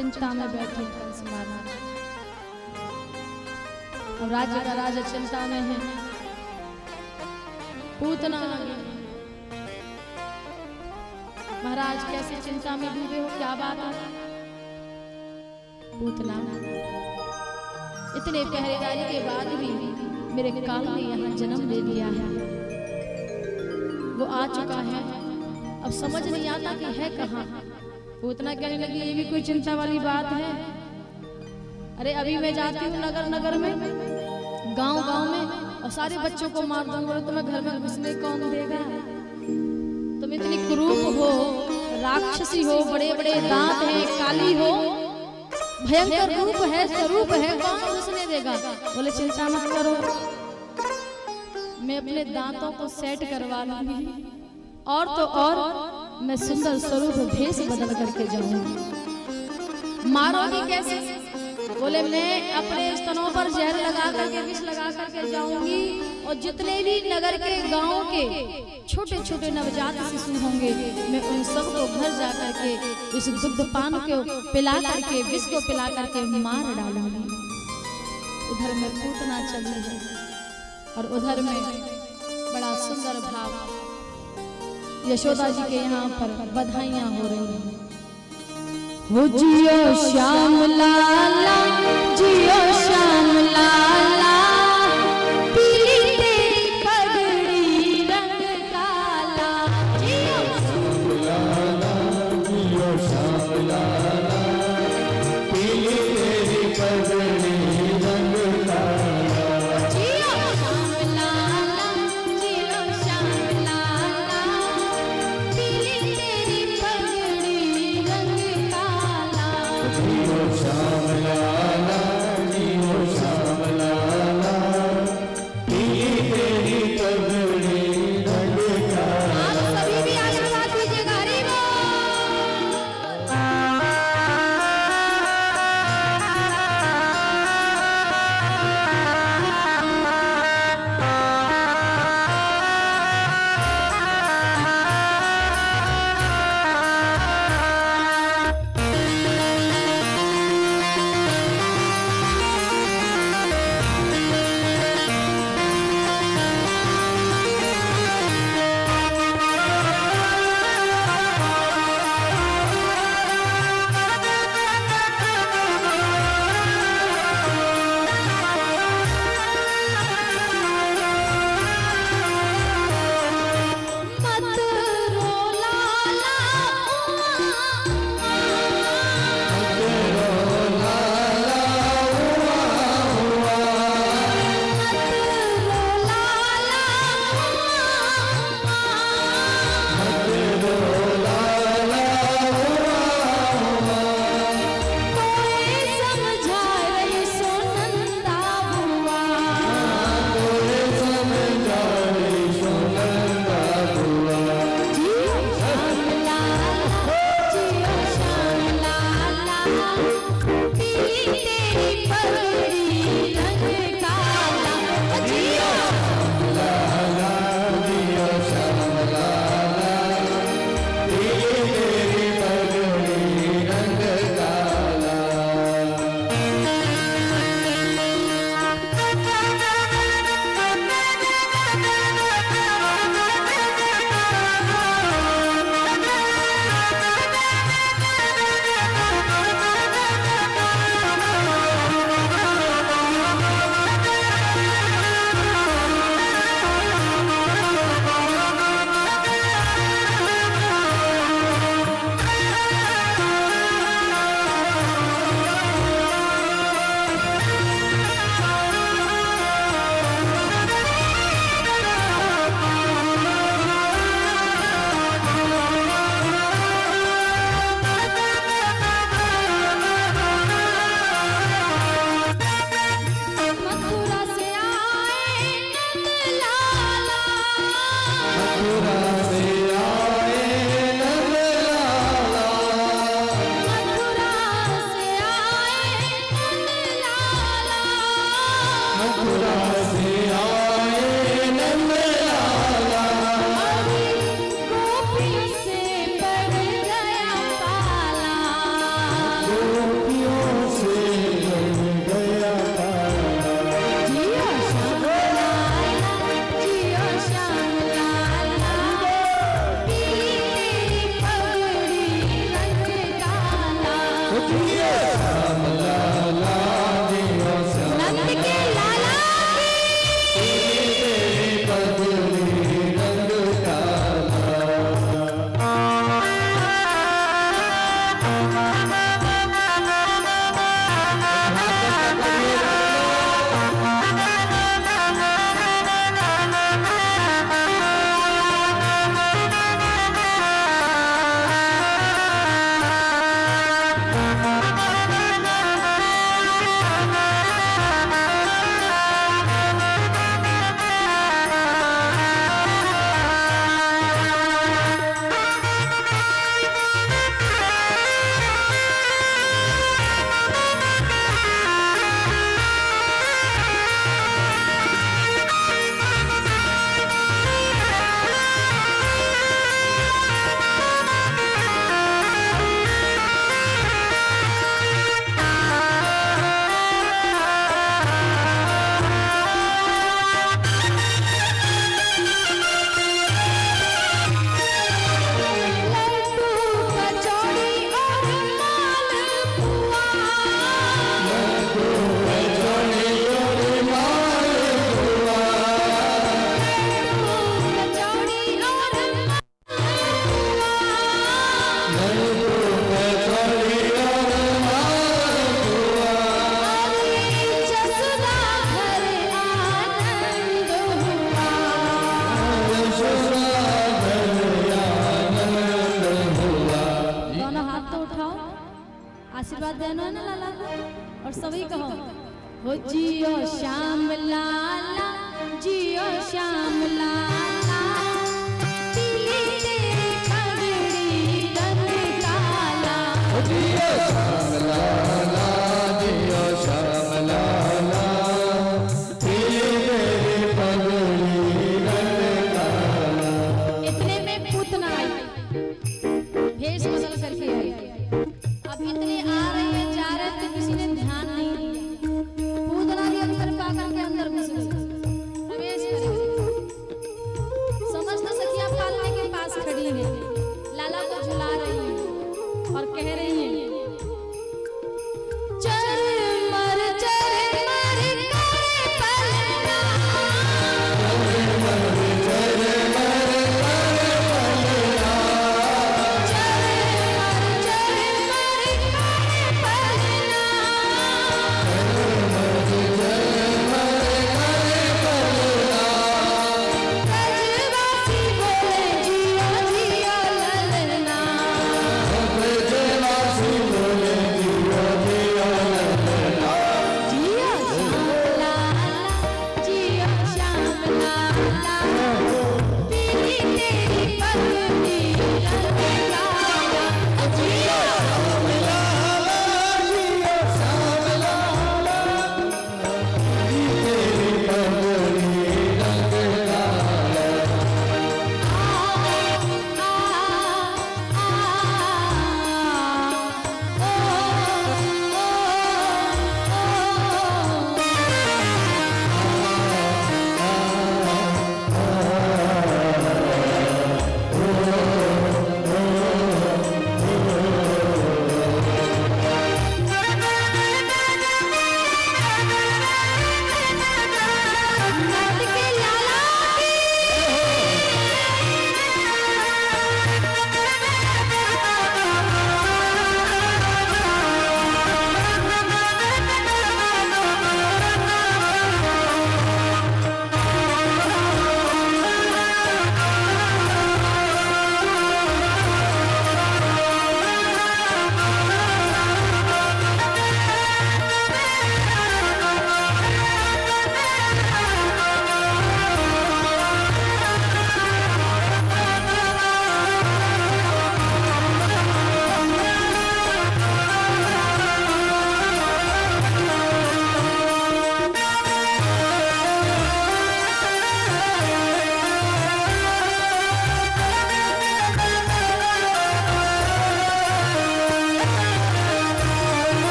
चिंता में बैठे कंस महाराज, और राज्य का राजा चिंता में है। पूतना आ गया। महाराज कैसे चिंता में डूबे हो, क्या बात है? पूतना, इतने पहरेदारी के बाद भी मेरे काल ने यहाँ जन्म ले लिया है। वो आ चुका है, अब समझ नहीं आता कि है कहाँ। पूतना कहने लगी, ये भी कोई चिंता वाली बात है? अरे अभी मैं जाती हूँ नगर नगर में, गांव गांव में, और सारे बच्चों को मार दूंगा, तुम्हें घर में घुसने कौन देगा? तुम इतनी क्रूर हो, राक्षसी हो, बड़े बड़े दांत हैं, काली हो, भयंकर रूप है, स्वरूप है, कौन घुसने देगा? बोले चिंता मत करो, मैं अपने दांतों को सेट करवा लूंगी, और तो और मैं सुंदर स्वरूप भेष बदल करके जाऊंगी। मारोगी कैसे? बोले मैं अपने स्तनों पर जहर लगा करके, विष लगा करके जाऊंगी, और जितने भी नगर के गांव के छोटे छोटे नवजात शिशु होंगे, मैं उन सबको घर जा करके इस दुग्ध पान को पिला करके, विष को पिला करके मार डालूंगी। उधर में पूतना चली है, और उधर में बड़ा सुंदर भाव यशोदा जी के यहाँ पर बधाइयां हो रही हैं। हो जियो श्याम लाला, जियो श्याम लाला, पीली तेरी पगड़ी रंग काला। जियो श्याम लाला, जियो श्याम लाला, पीली तेरी पगड़ी रंग काला। जियो श्याम लाला, जियो श्याम लाला, पीली तेरी पगड़ी रंग काला। जियो श्याम लाला, जियो श्याम लाला, पीली तेरी पगड़ी रंग काला। आप सभी भी आशीर्वाद दीजिएगा। हरि बोल। नंद के लाला आशीर्वाद देना है ना लाला को और सभी कहो हो जियो श्याम लाला जियो श्याम लाला पीली तेरी पगड़ी रंग काला हो जियो श्याम लाला जियो श्याम लाला पीली तेरी पगड़ी रंग काला। इतने में पूतना आई भेष बदल करके आई। अब इतने आ रहे हैं जा रहे हैं तो किसी ने ध्यान नहीं दिया। पूतना के अंदर पा करके अंदर घुस गई प्रवेश कर गई। समस्त सखियां पालने के पास खड़ी हैं, लाला को झुला रही हैं और कह रही हैं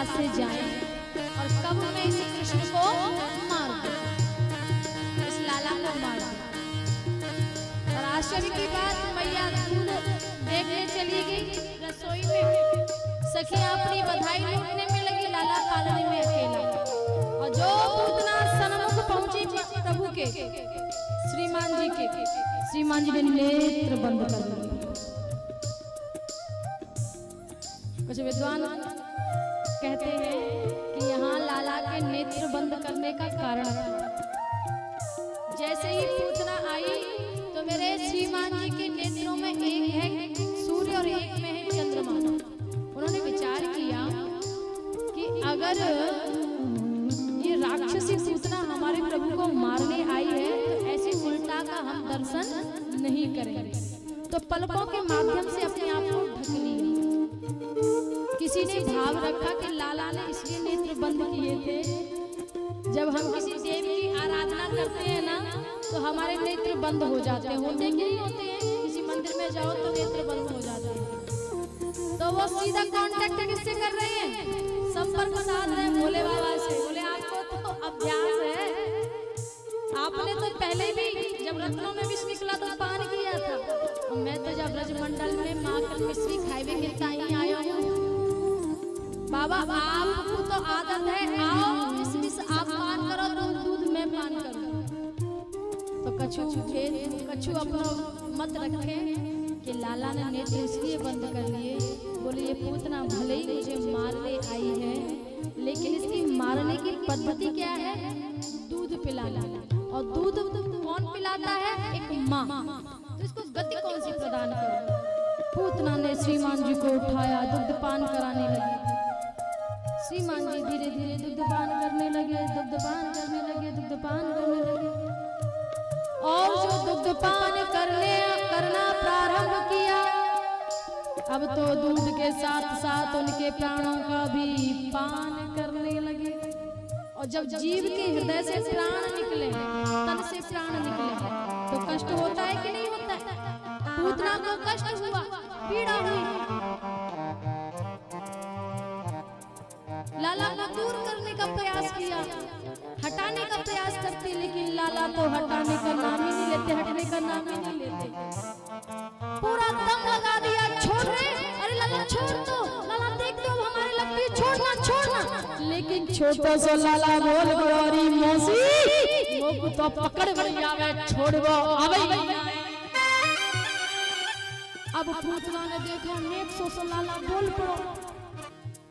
से जाएं और कब मैं इस कृष्ण को मार दूं। इस लाला आश्चर्य की बात, मैया दूध देखने चली गई रसोई में, सखियां अपनी बधाई लूटने में लगी, लाला पालने में अकेला। और जो पूतना सन्मुख पहुंची प्रभु के, श्रीमान जी के, श्रीमान जी ने नेत्र बंद कर दिए। कुछ विद्वान कहते हैं कि यहाँ लाला के नेत्र बंद करने का कारण था, जैसे ही पूतना आई तो मेरे श्रीमान जी के नेत्रों में एक है सूर्य और एक में है चंद्रमा। उन्होंने विचार किया कि अगर ये राक्षसी पूतना हमारे प्रभु को मारने आई है तो ऐसे उल्टा का हम दर्शन नहीं करेंगे, तो पलकों के माध्यम से अपने आप को ढक लिया। किसी ने भाव रखा कि लाला ने इसलिए नेत्र बंद किए थे, जब हम किसी देव की आराधना करते हैं ना तो हमारे नेत्र बंद हो जाते हैं। होते कि नहीं होते हैं? किसी मंदिर में जाओ तो नेत्र बंद हो जाते हैं। तो वो सीधा कांटेक्ट किससे कर रहे हैं? संपर्क साध रहे हैं भोले बाबा से। बोले आपको तो अभ्यास है, आपने तो पहले भी जब रत्नों में विष निकला तो पान किया था, और मैं तो जब ब्रजमंडल में माखन मिश्री खाए मिलता ही आया हूँ। बाबा आपको तो आदत है, आओ मिश्री आप पान करो तो दूध में पान करो। तो कछु अपना मत रखे कि लाला ने नेत्र इसलिए बंद कर लिए। बोले ये पूतना भले ही मुझे मारने आई है, लेकिन इसकी मारने की पद्धति क्या है? दूध पिलाना। और दूध कौन पिलाता है? एक माँ। तो इसको गति कौन सी प्रदान करो? पूतना ने श्रीमान जी को उठाया, दुग्ध पान कराने लगी। श्रीमान जी धीरे धीरे दुग्धपान करने लगे, दुग्धपान करने लगे, दुग्धपान करने लगे। और जो दुग्धपान करना प्रारंभ किया, अब तो दूध के साथ साथ उनके प्राणों का भी पान करने लगे। और जब जीव के हृदय से प्राण निकले, तन से प्राण निकले, तो कष्ट होता है कि नहीं होता है? पूतना को कष्ट हुआ, पीड़ा हुई। लाला को दूर करने का प्रयास किया, हटाने का प्रयास करती, लेकिन लाला तो हटाने का नाम ही नहीं लेते, हटने का नाम ही नहीं लेते। पूरा दम लगा दिया, छोड़ रहे, अरे लाला छोड़ दो, लाला देख दो हमारे लगती है, छोड़ना छोड़ना। लेकिन छोटो सा लाला बोल गौरी मौसी वो तो पकड़ बढ़िया वे छोड़ गो अबे। अब पूतना ने देखा नेक सो लाला बोल पड़ो।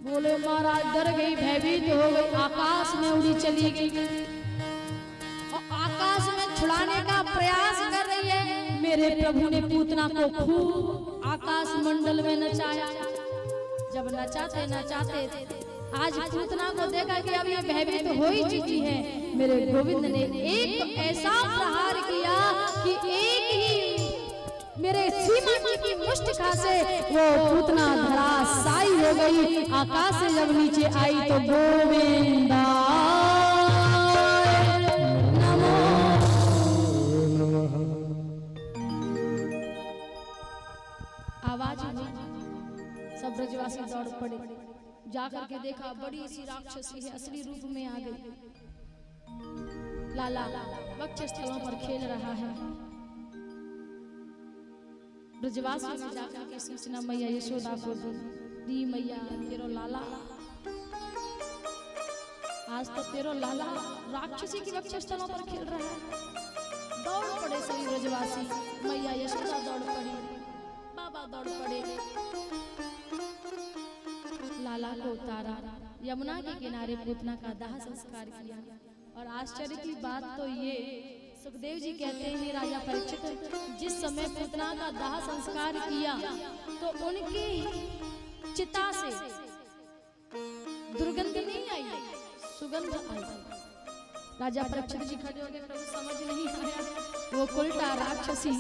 बोले महाराज डर गई, भयभीत हो गई, आकाश में उड़ी चली गई और आकाश में छुड़ाने का प्रयास कर रही है। मेरे प्रभु ने पूतना को खूब आकाश मंडल में नचाया। जब नचाते नचाते आज पूतना को देखा कि अब ये भयभीत हो ही चुकी है, मेरे गोविंद ने एक ऐसा प्रहार किया कि एक ही मेरे श्रीमान जी की मुष्टिका से वो पूतना धराशायी हो गई। आकाश से जब नीचे आई तो गोविंदा नमो आवाज हुई, सब ब्रजवासी दौड़ पड़े। जाकर के देखा बड़ी सी राक्षसी है, असली रूप में आ गई। लाला वक्षस्थलों पर खेल रहा है। ब्रजवासी में जाकर के सूचना मैया यशोदा को दी, मैया तेरो लाला, आज तो तेरो लाला राक्षसी की वक्षस्थलों पर खेल रहा है। दौड़ पड़े सभी ब्रजवासी, मैया यशोदा दौड़ पड़ी, बाबा दौड़ पड़े। लाला को उतारा, यमुना के किनारे पूतना का दाह संस्कार किया। और आश्चर्य की बात तो ये, सुखदेव जी कहते हैं राजा परीक्षित जिस समय पूतना का दाह संस्कार किया तो उनकी चिता से दुर्गंध नहीं आई, सुगंध आई। राजा परीक्षित जी खड़े हो गए, प्रभु समझ नहीं आया, वो उल्टा राक्षसी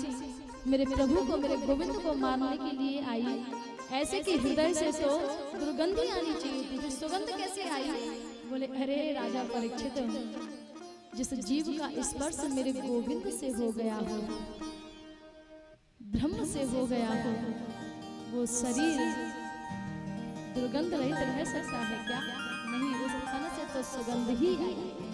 मेरे प्रभु को, मेरे गोविंद को मारने के लिए आई। ऐसे कि हृदय से तो दुर्गंध आनी चाहिए थी, फिर सुगंध कैसे आई? बोले अरे राजा परीक्षित, जिस जीव का स्पर्श मेरे गोविंद से हो गया हो, ब्रह्म से हो गया हो, वो शरीर दुर्गंध रहित रह सकता है क्या? नहीं, उस तन से तो सुगंध ही आई।